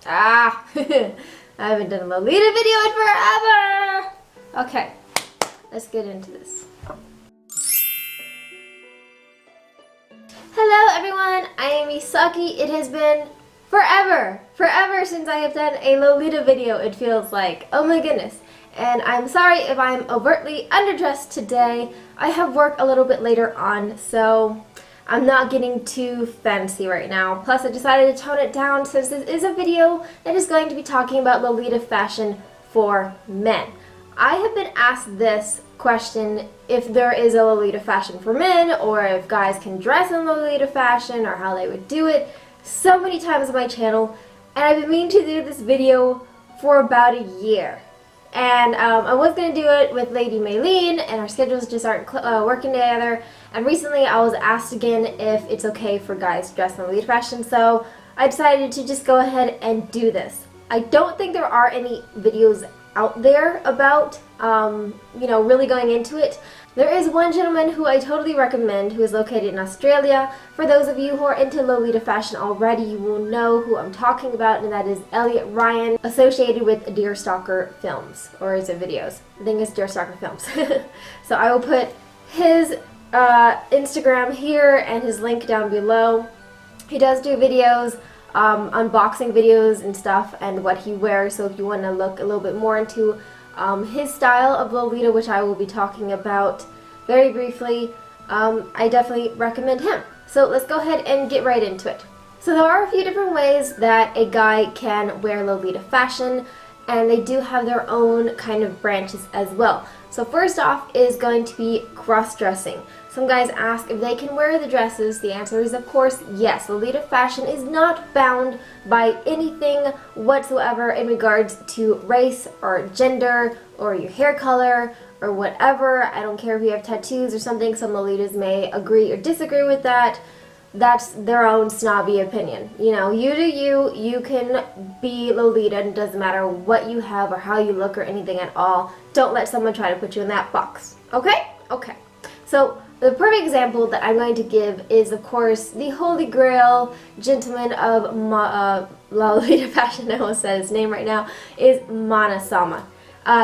Ah, I haven't done a Lolita video in forever. Okay, let's get into this. Hello everyone, I am Isaki. It has been forever since I have done a Lolita video, it feels like. Oh my goodness. And I'm sorry if I'm overtly underdressed today. I have work a little bit later on, so I'm not getting too fancy right now. Plus, I decided to tone it down since this is a video that is going to be talking about Lolita fashion for men. I have been asked this question, if there is a Lolita fashion for men, or if guys can dress in Lolita fashion, or how they would do it, so many times on my channel, and I've been meaning to do this video for about a year. And I was going to do it with Lady Maylene, and our schedules just aren't working together. And recently I was asked again if it's okay for guys to dress in Lolita fashion, so I decided to just go ahead and do this. I don't think there are any videos out there about, you know, really going into it. There is one gentleman who I totally recommend who is located in Australia. For those of you who are into Lolita fashion already, you will know who I'm talking about, and that is Elliot Ryan, associated with Deerstalker Films, or is it videos? I think it's Deerstalker Films. So I will put his Instagram here and his link down below. He does do videos, unboxing videos and stuff, and what he wears, so if you want to look a little bit more into his style of Lolita, which I will be talking about very briefly, I definitely recommend him. So let's go ahead and get right into it. So there are a few different ways that a guy can wear Lolita fashion, and they do have their own kind of branches as well. So first off is going to be cross-dressing. Some guys ask if they can wear the dresses. The answer is, of course, yes. Lolita fashion is not bound by anything whatsoever in regards to race or gender or your hair color or whatever. I don't care if you have tattoos or something. Some Lolitas may agree or disagree with that. That's their own snobby opinion. You know, you do you. You can be Lolita, and it doesn't matter what you have or how you look or anything at all. Don't let someone try to put you in that box. Okay? Okay. So the perfect example that I'm going to give is, of course, the holy grail gentleman of Lolita fashion, I almost said his name right now, is Mana-sama.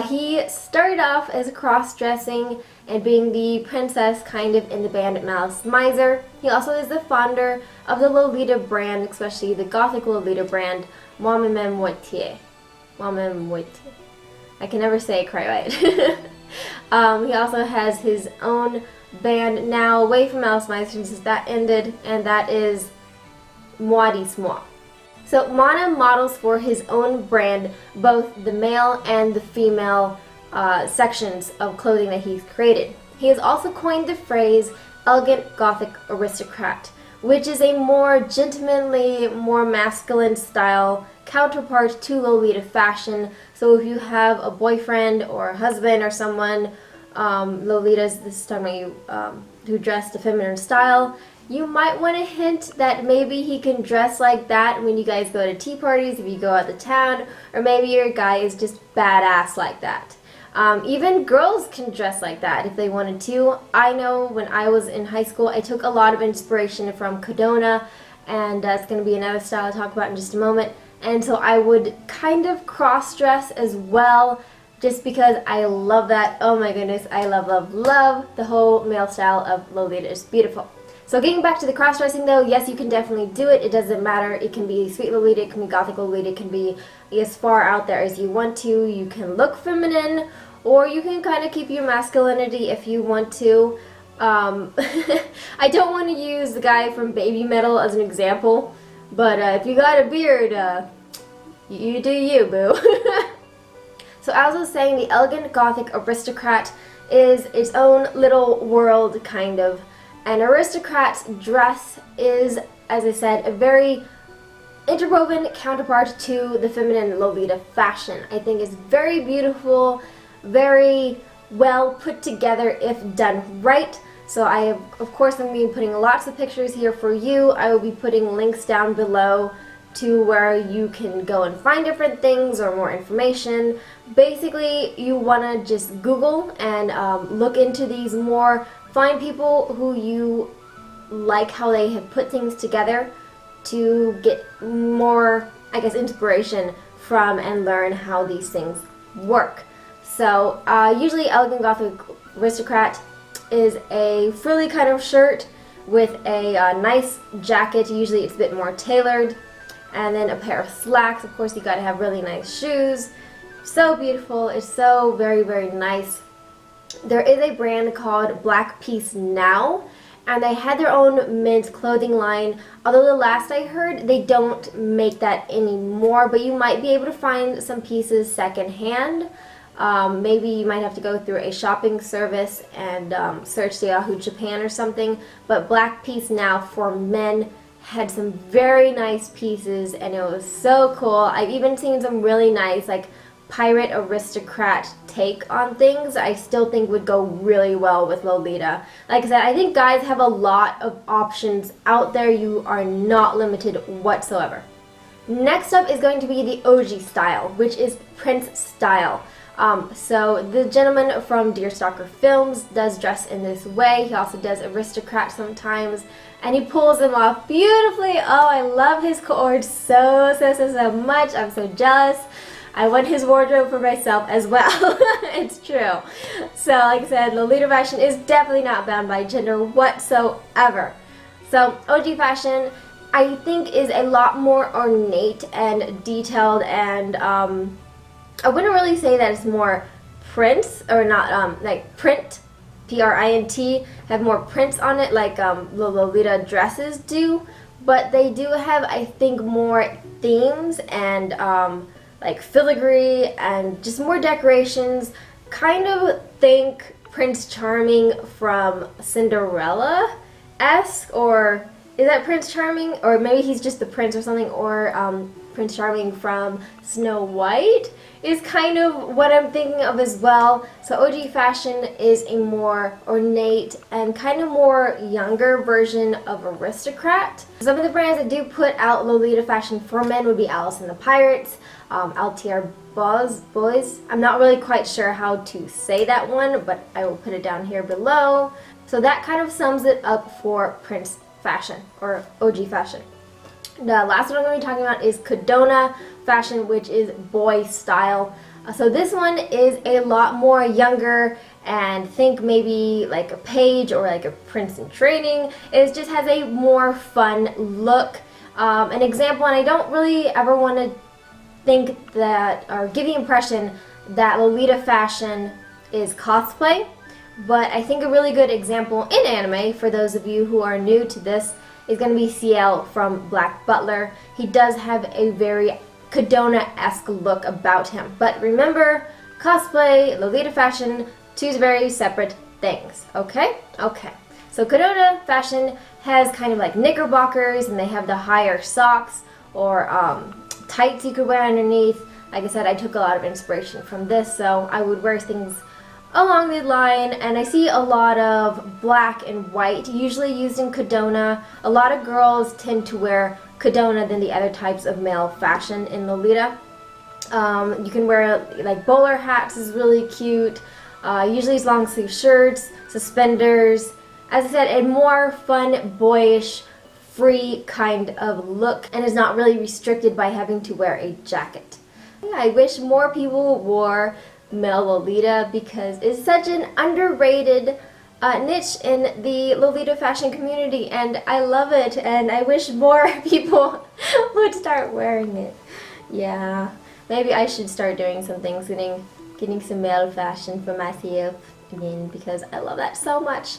He started off as cross-dressing and being the princess kind of in the band Malice Miser. He also is the founder of the Lolita brand, especially the gothic Lolita brand, Moi-même Moitié. Moi-même Moitié. I can never say it quite right. He also has his own band now, away from Malice Miser since that ended, and that is Moi. So Mana models for his own brand both the male and the female sections of clothing that he's created. He has also coined the phrase elegant gothic aristocrat, which is a more gentlemanly, more masculine style counterpart to Lolita fashion. So if you have a boyfriend or a husband or someone, Lolitas, this is talking about you, who dress the feminine style, you might want to hint that maybe he can dress like that when you guys go to tea parties, if you go out to town, or maybe your guy is just badass like that. Even girls can dress like that if they wanted to. I know when I was in high school, I took a lot of inspiration from Kadota, and that's going to be another style I'll talk about in just a moment. And so I would kind of cross-dress as well, just because I love that. Oh my goodness, I love the whole male style of Lolita. It's beautiful. So getting back to the cross-dressing though, yes, you can definitely do it. It doesn't matter. It can be sweet Lolita, it can be gothic Lolita, it can be as far out there as you want to. You can look feminine, or you can kind of keep your masculinity if you want to. I don't want to use the guy from Baby Metal as an example, but if you got a beard, you do you, boo. So as I was saying, the elegant gothic aristocrat is its own little world, kind of. An aristocrat's dress is, as I said, a very interwoven counterpart to the feminine Lolita fashion. I think it's very beautiful, very well put together if done right. So of course, I'm going to be putting lots of pictures here for you. I will be putting links down below to where you can go and find different things or more information. Basically, you want to just Google and look into these more. Find people who you like how they have put things together to get more I guess, inspiration from and learn how these things work. So usually Elegant Gothic Aristocrat is a frilly kind of shirt with a nice jacket. Usually it's a bit more tailored, and then a pair of slacks. Of course, you got to have really nice shoes. So beautiful. It's so very, very nice. There is a brand called Black Peace Now, and they had their own men's clothing line. Although the last I heard, they don't make that anymore, but you might be able to find some pieces secondhand. Maybe you might have to go through a shopping service and search the Yahoo Japan or something. But Black Peace Now for men had some very nice pieces, and it was so cool. I've even seen some really nice, like, pirate aristocrat take on things I still think would go really well with Lolita. Like I said, I think guys have a lot of options out there. You are not limited whatsoever. Next up is going to be the OG style, which is Prince style. So the gentleman from Deerstalker Films does dress in this way. He also does aristocrat sometimes, and he pulls them off beautifully. Oh, I love his cords so much. I'm so jealous. I want his wardrobe for myself as well. It's true. So like I said, Lolita Fashion is definitely not bound by gender whatsoever. So OG Fashion, I think, is a lot more ornate and detailed, and I wouldn't really say that it's more prints, or not, like print, P-R-I-N-T, have more prints on it like the Lolita dresses do, but they do have, I think, more themes and like filigree and just more decorations. Kind of think Prince Charming from Cinderella-esque, or is that Prince Charming? Or maybe he's just the prince or something, or Prince Charming from Snow White is kind of what I'm thinking of as well. So OG Fashion is a more ornate and kind of more younger version of aristocrat. Some of the brands that do put out Lolita Fashion for men would be Alice and the Pirates, Atelier Boz. I'm not really quite sure how to say that one, but I will put it down here below. So that kind of sums it up for Prince Fashion, or OG Fashion. The last one I'm going to be talking about is Kadota Fashion, which is boy style. So this one is a lot more younger, and think maybe like a page or like a prince in training. It just has a more fun look. An example, and I don't really ever want to think that, or give the impression that Lolita Fashion is cosplay, but I think a really good example in anime, for those of you who are new to this, is going to be CL from Black Butler. He does have a very Kadota-esque look about him. But remember, cosplay, Lolita Fashion, two very separate things, okay? Okay. So Kadota Fashion has kind of like knickerbockers, and they have the higher socks, or tights you could wear underneath. Like I said, I took a lot of inspiration from this, so I would wear things along the line, and I see a lot of black and white usually used in Kadota. A lot of girls tend to wear Kadota than the other types of male fashion in Lolita. You can wear like bowler hats, is really cute. Usually it's long sleeve shirts, suspenders. As I said, a more fun, boyish, free kind of look, and is not really restricted by having to wear a jacket. I wish more people wore male Lolita, because it's such an underrated niche in the Lolita fashion community, and I love it, and I wish more people would start wearing it. Yeah, maybe I should start doing some things, getting some male fashion for myself again, because I love that so much.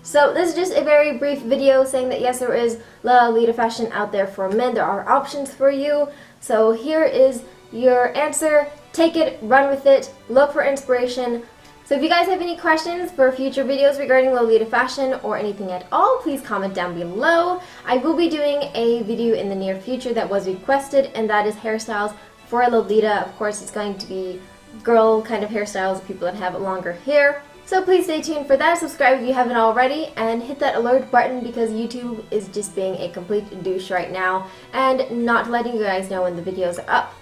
So this is just a very brief video saying that yes, there is Lolita Fashion out there for men. There are options for you. So here is your answer. Take it, run with it, look for inspiration. So if you guys have any questions for future videos regarding Lolita Fashion or anything at all, please comment down below. I will be doing a video in the near future that was requested, and that is hairstyles for Lolita. Of course, it's going to be girl kind of hairstyles, people that have longer hair. So please stay tuned for that. Subscribe if you haven't already, and hit that alert button, because YouTube is just being a complete douche right now and not letting you guys know when the videos are up.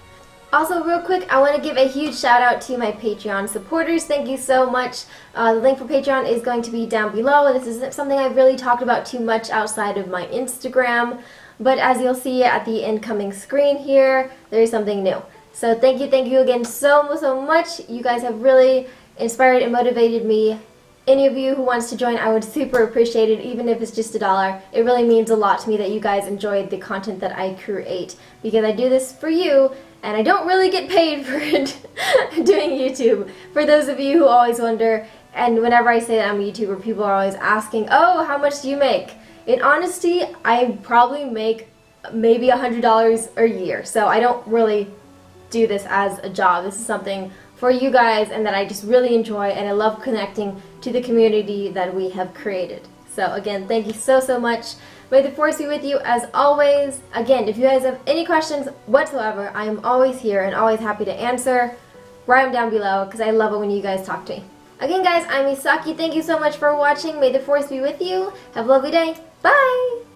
Also, real quick, I want to give a huge shout out to my Patreon supporters. Thank you so much. The link for Patreon is going to be down below. This isn't something I've really talked about too much outside of my Instagram. but as you'll see at the incoming screen here, there is something new. So thank you again so much. You guys have really inspired and motivated me. Any of you who wants to join, I would super appreciate it, even if it's just $1. It really means a lot to me that you guys enjoyed the content that I create, because I do this for you, and I don't really get paid for it doing YouTube. For those of you who always wonder, and whenever I say that I'm a YouTuber, people are always asking, oh, how much do you make? In honesty, I probably make maybe $100 a year, so I don't really do this as a job. This is something for you guys and that I just really enjoy, and I love connecting to the community that we have created. So again, thank you so much. May the force be with you as always. Again, if you guys have any questions whatsoever, I am always here and always happy to answer. Write them down below because I love it when you guys talk to me. Again guys, I'm Isaki. Thank you so much for watching. May the force be with you. Have a lovely day. Bye!